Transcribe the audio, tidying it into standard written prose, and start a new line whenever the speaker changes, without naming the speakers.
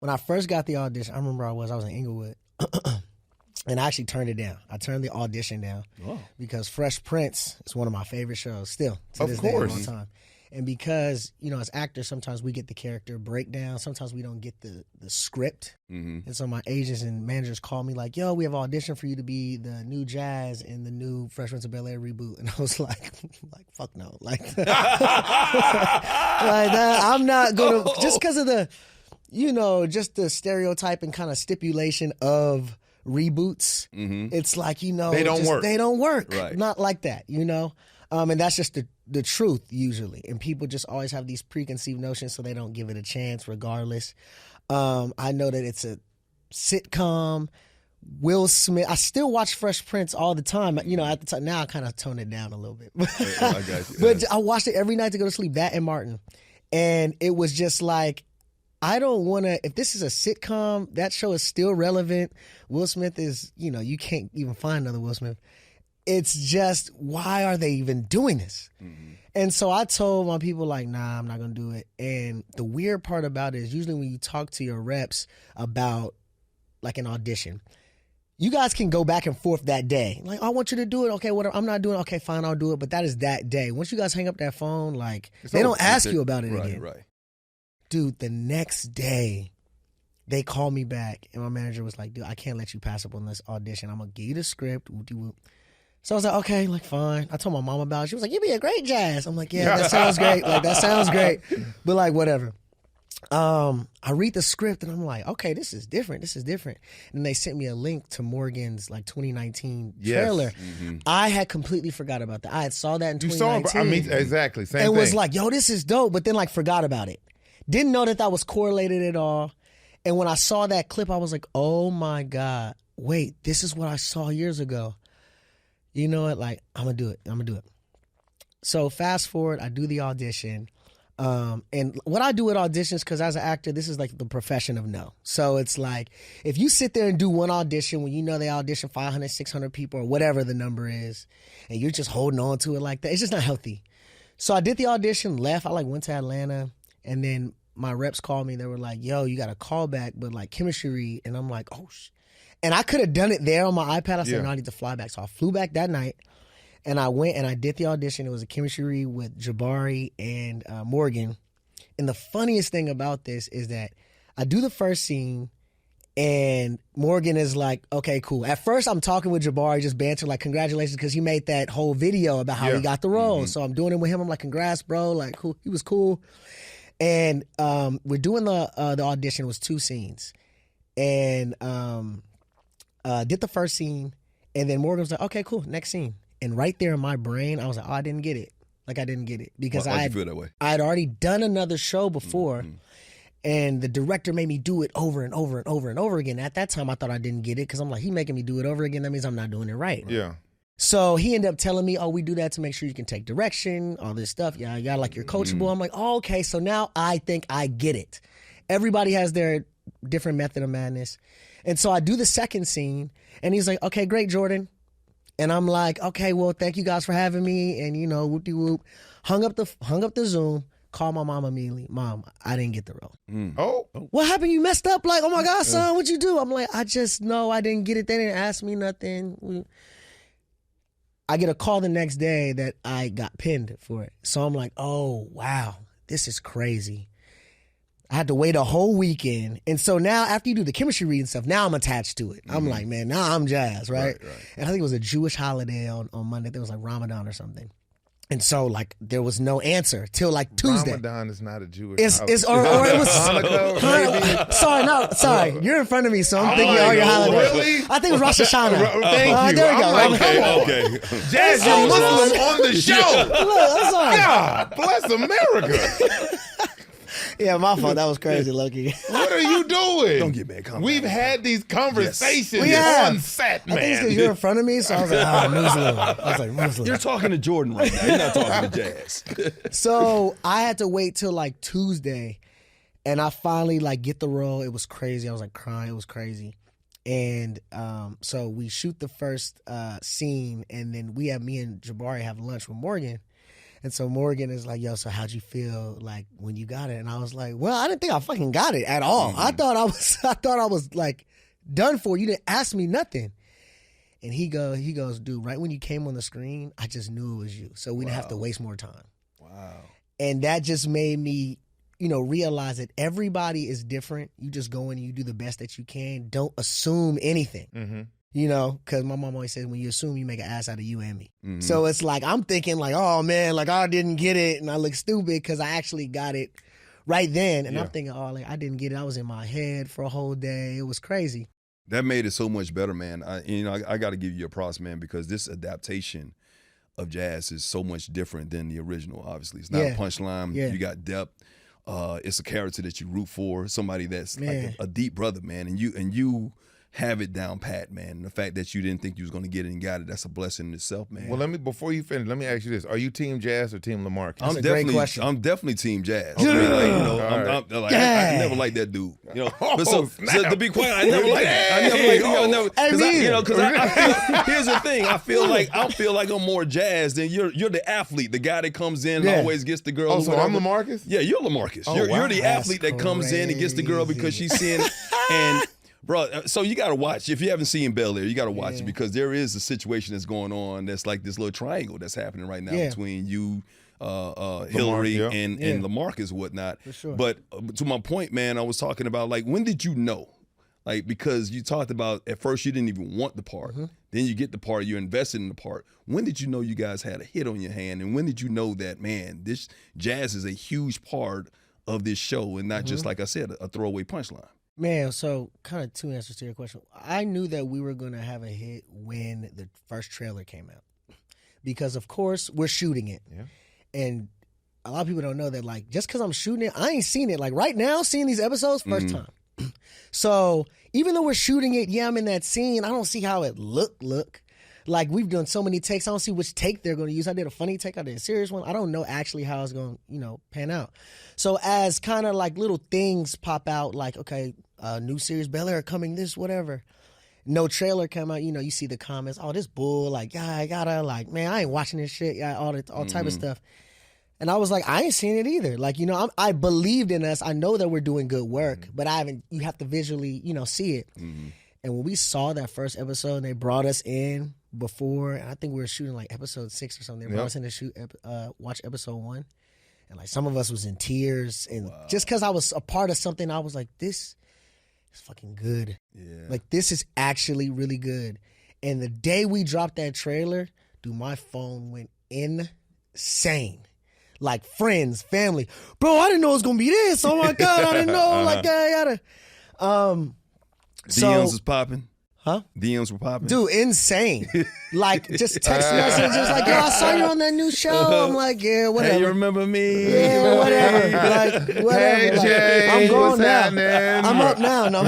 when I first got the audition, I remember I was in Inglewood. And I actually turned it down. I turned the audition down because Fresh Prince is one of my favorite shows still to this day of all time. And because, as actors, sometimes we get the character breakdown. Sometimes we don't get the script. Mm-hmm. And so my agents and managers call me like, yo, we have an audition for you to be the new Jazz in the new Fresh Prince of Bel Air reboot. And I was like fuck no. Like I'm not going to, just because of the, just the stereotype and kind of stipulation of reboots. Mm-hmm. It's like, they don't work. They don't work. Right. Not like that, and that's just the truth usually. And people just always have these preconceived notions, so they don't give it a chance regardless. I know that it's a sitcom. Will Smith. I still watch Fresh Prince all the time. At the time, now I kind of tone it down a little bit. I got you. But I watched it every night to go to sleep, that and Martin. And it was just like, I don't want to, if this is a sitcom, that show is still relevant. Will Smith is, you can't even find another Will Smith. It's just, why are they even doing this? Mm-hmm. And so I told my people, like, nah, I'm not going to do it. And the weird part about it is usually when you talk to your reps about, like, an audition, you guys can go back and forth that day. Like, I want you to do it. Okay, whatever. I'm not doing it. Okay, fine, I'll do it. But that is that day. Once you guys hang up that phone, like, they don't ask you about it again. Right. Dude, the next day, they called me back, and my manager was like, dude, I can't let you pass up on this audition. I'm going to give you the script. Whoop-de-whoop. So I was like, okay, like, fine. I told my mom about it. She was like, you'd be a great Jazz. I'm like, yeah, that sounds great. Like, that sounds great. But, like, whatever. I read the script, and I'm like, okay, this is different. This is different. And they sent me a link to Morgan's, like, 2019 trailer. Yes. Mm-hmm. I had completely forgot about that. I had saw that in 2019.
You saw it, exactly, same thing.
And was like, yo, this is dope, but then, like, forgot about it. Didn't know that was correlated at all. And when I saw that clip, I was like, oh, my God. Wait, this is what I saw years ago. You know what? Like, I'm going to do it. So fast forward, I do the audition. And what I do with auditions, because as an actor, this is like the profession of no. So it's like, if you sit there and do one audition when they audition 500, 600 people or whatever the number is, and you're just holding on to it like that, it's just not healthy. So I did the audition, left. I went to Atlanta. And then my reps called me. They were like, yo, you got a call back, but like chemistry read. And I'm like, oh, and I could have done it there on my iPad. I said, no, I need to fly back. So I flew back that night, and I went and I did the audition. It was a chemistry read with Jabari and Morgan. And the funniest thing about this is that I do the first scene, and Morgan is like, okay, cool. At first, I'm talking with Jabari, just banter, like, congratulations, because he made that whole video about how he got the role. Mm-hmm. So I'm doing it with him. I'm like, congrats, bro. Like, cool. He was cool. And we're doing the audition. It was 2 scenes. And did the first scene, and then Morgan was like, okay, cool, next scene. And right there in my brain, I was like, oh, I didn't get it. Like, I didn't get it. Because I had already done another show before, and the director made me do it over and over and over and over again. At that time, I thought I didn't get it, because I'm like, he making me do it over again. That means I'm not doing it right.
Yeah.
So he ended up telling me, oh, we do that to make sure you can take direction, all this stuff. Yeah, you got like you're coachable. I'm like, oh, okay, so now I think I get it. Everybody has their different method of madness. And so I do the second scene, and he's like, okay, great, Jordan. And I'm like, okay, well, thank you guys for having me. And, whoop-de-whoop. Hung up the Zoom, called my mom immediately. Mom, I didn't get the role.
Oh.
What happened? You messed up? Like, oh, my God, son, what'd you do? I'm like, I just know I didn't get it. They didn't ask me nothing. I get a call the next day that I got pinned for it. So I'm like, oh, wow, this is crazy. I had to wait a whole weekend. And so now after you do the chemistry reading stuff, now I'm attached to it. I'm like, man, now I'm Jazz, right? And I think it was a Jewish holiday on Monday. There was like Ramadan or something. And so, like, there was no answer till like Tuesday.
Ramadan is not a Jewish
holiday. Or it was Hanukkah, sorry. You're in front of me, so I'm thinking all your holidays.
Really?
I think it was Rosh Hashanah.
Thank you.
There we go.
Okay. Jazz, you're Muslim on the show.
Look, I'm sorry.
God bless America.
Yeah, my fault. That was crazy, Loki.
What are you doing?
Don't get mad. Calm
We've
down.
had these conversations
Yes.
on set, man.
I think it's because you're in front of me, so I was like, Muslim. I was like, Muslim.
You're talking to Jordan right now. You're not talking to Jazz.
So I had to wait till like Tuesday, and I finally like get the role. It was crazy. I was like crying. It was crazy. And so we shoot the first scene, and then me and Jabari have lunch with Morgan. And so Morgan is like, yo, so how'd you feel like when you got it? And I was like, well, I didn't think I fucking got it at all. I thought I was like done for. You didn't ask me nothing. And he goes, dude, right when you came on the screen, I just knew it was you. So we didn't have to waste more time.
Wow.
And that just made me, realize that everybody is different. You just go in and you do the best that you can. Don't assume anything. Mm-hmm. Because my mom always says, when you assume, you make an ass out of you and me. Mm-hmm. So it's like, I'm thinking like, oh man, like I didn't get it and I look stupid because I actually got it right then. And I'm thinking, oh, like I didn't get it. I was in my head for a whole day. It was crazy.
That made it so much better, man. I got to give you a props, man, because this adaptation of Jazz is so much different than the original, obviously. It's not a punchline. Yeah. You got depth. It's a character that you root for, somebody that's like a deep brother, man. And you have it down pat, man. And the fact that you didn't think you was going to get it and got it, that's a blessing in itself, man.
Well, before you finish, let me ask you this. Are you team Jazz or team Lamarcus?
That's a great question.
I'm definitely team Jazz. Okay. I never liked that dude. But so to be quiet, I never liked it. Here's the thing. I feel like I'm more Jazz than you're the athlete, the guy that comes in and always gets the girl.
Oh, so I'm Lamarcus?
Yeah, you're Lamarcus. You're the athlete that comes in and gets the girl because she's seeing it. And bro, so you got to watch. If you haven't seen Bel Air, you got to watch it because there is a situation that's going on that's like this little triangle that's happening right now between you, Hillary, and Lamarcus and whatnot.
For sure.
But to my point, man, I was talking about, like, when did you know? Like, because you talked about at first you didn't even want the part. Mm-hmm. Then you get the part, you're invested in the part. When did you know you guys had a hit on your hand? And when did you know that, man, this Jazz is a huge part of this show and not just, like I said, a throwaway punchline?
Man, so kind of two answers to your question. I knew that we were going to have a hit when the first trailer came out because, of course, we're shooting it. Yeah. And a lot of people don't know that, like, just because I'm shooting it, I ain't seen it. Like, right now, seeing these episodes, first time. So even though we're shooting it, I'm in that scene, I don't see how it look. Like, we've done so many takes. I don't see which take they're going to use. I did a funny take. I did a serious one. I don't know actually how it's going to, pan out. So as kind of like little things pop out, like, okay, new series, Bel Air coming, this, whatever. No trailer come out. You see the comments. Oh, this bull. Like, I gotta, like, man, I ain't watching this shit. Yeah, all type of stuff. And I was like, I ain't seen it either. Like, I believed in us. I know that we're doing good work, but you have to visually, see it. Mm-hmm. And when we saw that first episode and they brought us in before, and I think we were shooting like episode 6 or something. They brought us in to watch episode 1. And like some of us was in tears. And just because I was a part of something, I was like, this is fucking good. Yeah. Like, this is actually really good. And the day we dropped that trailer, dude, my phone went insane. Like, friends, family. Bro, I didn't know it was going to be this. Oh, my God, I didn't know. Like, I gotta.
DMs was popping.
Huh?
DMs were popping.
Dude, insane. Like, just text messages like, yo, I saw you on that new show. I'm like, yeah, whatever.
Hey, you remember me?
Yeah, whatever. Like, whatever.
Hey, Jay,
I'm grown
what's
now.
happening?
I'm up now. No.